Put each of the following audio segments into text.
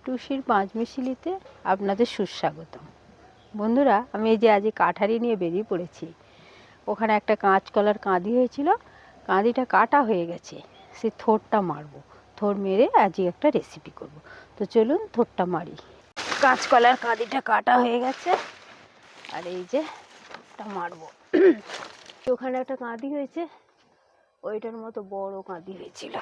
টুসির পাঁচমিশালিতে আপনাদের সুস্বাগতম। বন্ধুরা, আমি এই যে আজ কাঠারি নিয়ে বেরিয়ে পড়েছি। ওখানে একটা কাঁচকলার কাঁদি হয়েছিল, কাঁদিটা কাটা হয়ে গেছে, সে থোড়টা মারবো। থোড় মেরে আজই একটা রেসিপি করব। তো চলুন থোড়টা মারি। কাঁচকলার কাঁদিটা কাটা হয়ে গেছে, আর এই যে থোড়টা মারবো। ওখানে একটা কাঁদি হয়েছে, ওইটার মতো বড় কাঁদি হয়েছিল।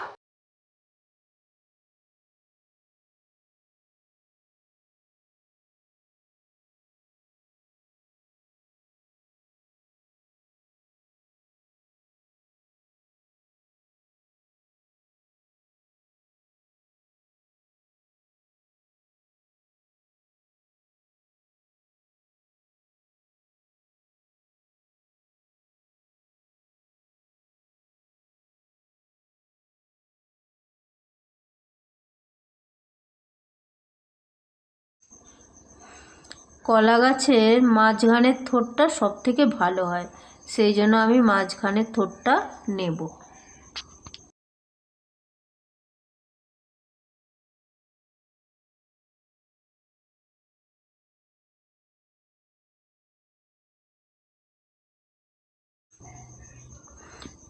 কলা গাছের মাঝখানের থোড়টা সব থেকে ভালো হয়, সেই জন্য আমি মাঝখানের থোড়টা নেব।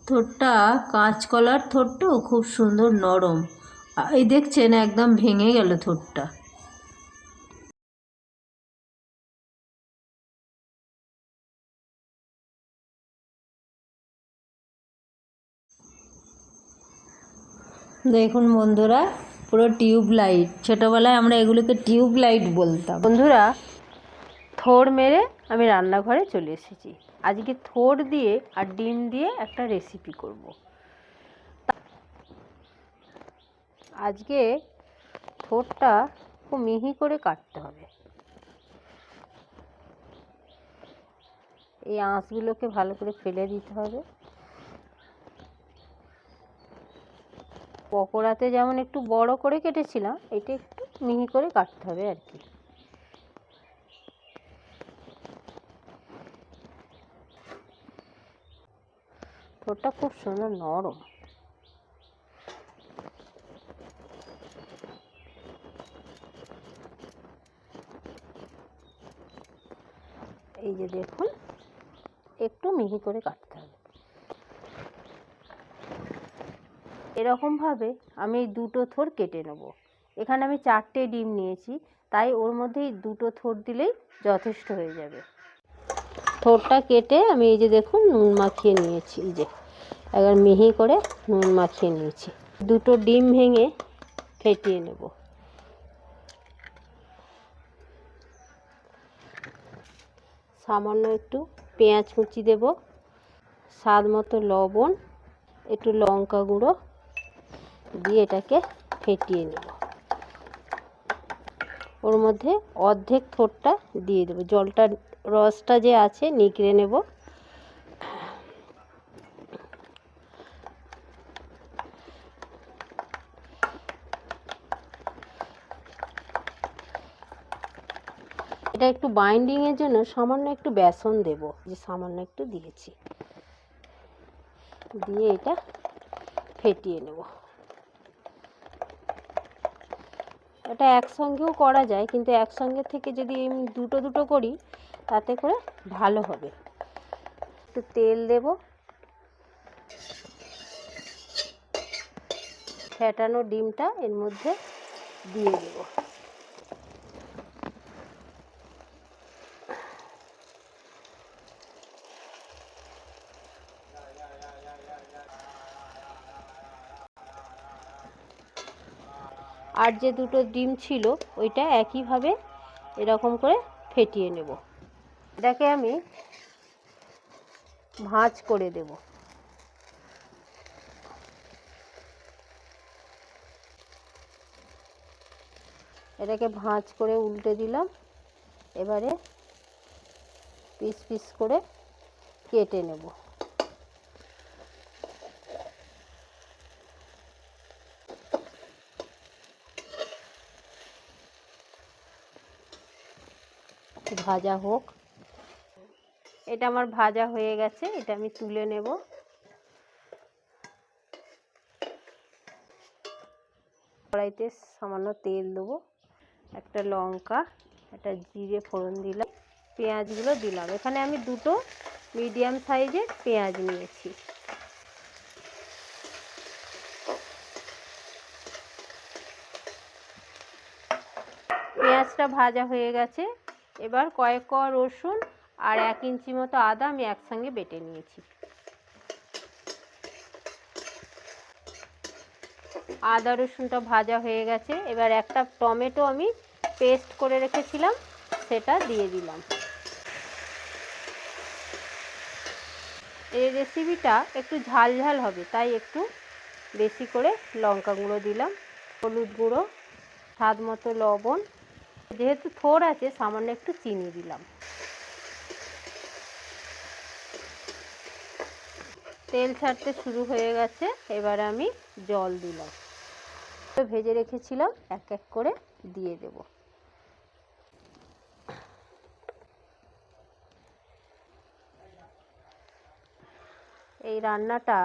থোড়টা কাঁচকলার থোড়টাও খুব সুন্দর নরম, এই দেখছেন একদম ভেঙে গেল থোড়টা। দেখুন বন্ধুরা, পুরো টিউবলাইট। ছোটোবেলায় আমরা এগুলোকে টিউবলাইট বলতাম। বন্ধুরা, থোড় মেরে আমি রান্নাঘরে চলে এসেছি। আজকে থোড় দিয়ে আর ডিম দিয়ে একটা রেসিপি করব। আজকে থোড়টা খুব মিহি করে কাটতে হবে। এই আঁশগুলোকে ভালো করে ফেলে দিতে হবে। পকোড়াতে যেমন একটু বড় করে কেটেছিলাম, এটা একটু মিহি করে কাটতে হবে আর কি। থোড়টা খুব সুন্দর নরম। এই যে দেখুন, একটু মিহি করে কাটতে হবে। এরকমভাবে আমি এই দুটো থোড় কেটে নেব। এখানে আমি 4টে ডিম নিয়েছি, তাই ওর মধ্যেই দুটো থোড় দিলেই যথেষ্ট হয়ে যাবে। থোড়টা কেটে আমি এই যে দেখুন নুন মাখিয়ে নিয়েছি। এই যে একবার মিহি করে নুন মাখিয়ে নিয়েছি। দুটো ডিম ভেঙে ফেটিয়ে নেব। সামান্য একটু পেঁয়াজ কুচি দেব, স্বাদ মতো লবণ, একটু লঙ্কা গুঁড়ো দিয়ে এটাকে ফেটিয়ে নেব। ওর মধ্যে অর্ধেক থোড়টা দিয়ে দেবো, জলটা রসটা যে আছে নিগড়ে নেব। এটা একটু বাইন্ডিংয়ের জন্য সামান্য একটু বেসন দেব, যে সামান্য একটু দিয়েছি। দিয়ে এটা ফেটিয়ে নেব। এটা একসঙ্গেও করা যায়, কিন্তু একসঙ্গে থেকে যদি আমি দুটো দুটো করি তাতে করে ভালো হবে। একটু তেল দেব, ফেটানো ডিমটা এর মধ্যে দিয়ে দেব। আর যে দুটো ডিম ছিল ওইটা একইভাবে এরকম করে ফেটিয়ে নেব। এটাকে আমি ভাঁজ করে দেব। এটাকে ভাঁজ করে উল্টে দিলাম। এবারে পিস পিস করে কেটে নেব। ভাজা হোক। এটা আমার ভাজা হয়ে গেছে, এটা আমি তুলে নেব। কড়াইতে সামান্য তেল দেবো, একটা লঙ্কা, একটা জিরে ফোড়ন দিলাম, পেঁয়াজগুলো দিলাম। এখানে আমি দুটো মিডিয়াম সাইজের পেঁয়াজ নিয়েছি। পেঁয়াজটা ভাজা হয়ে গেছে। এবার কয়েক কোয়া রসুন আর 1 ইঞ্চি মতো আদা আমি একসঙ্গে বেটে নিয়েছি। আদা রসুনটা ভাজা হয়ে গেছে। এবার একটা টমেটো আমি পেস্ট করে রেখেছিলাম, সেটা দিয়ে দিলাম। এই রেসিপিটা একটু ঝাল ঝাল হবে, তাই একটু বেশি করে লঙ্কা গুঁড়ো দিলাম, হলুদ গুঁড়ো, স্বাদ মতো লবণ, যেহেতু থোড় আছে সামান্য একটু চিনি দিলাম। তেল ছাড়তে শুরু হয়ে গেছে। এবার আমি জল দিলাম, ভেজে রেখেছিলাম এক এক করে দিয়ে দেব। এই রান্নাটা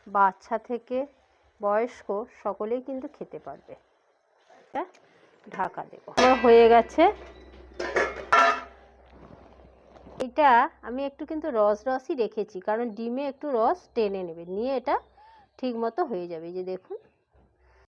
বাচ্চা থেকে বয়স্ক সকলেই কিন্তু খেতে পারবে। ঢাকা দেব। আমার হয়ে গেছে। এটা আমি একটু কিন্তু রসই রেখেছি, কারণ ডিমে একটু রস টেনে নেবে, নিয়ে এটা ঠিক মতো হয়ে যাবে। এই যে দেখুন,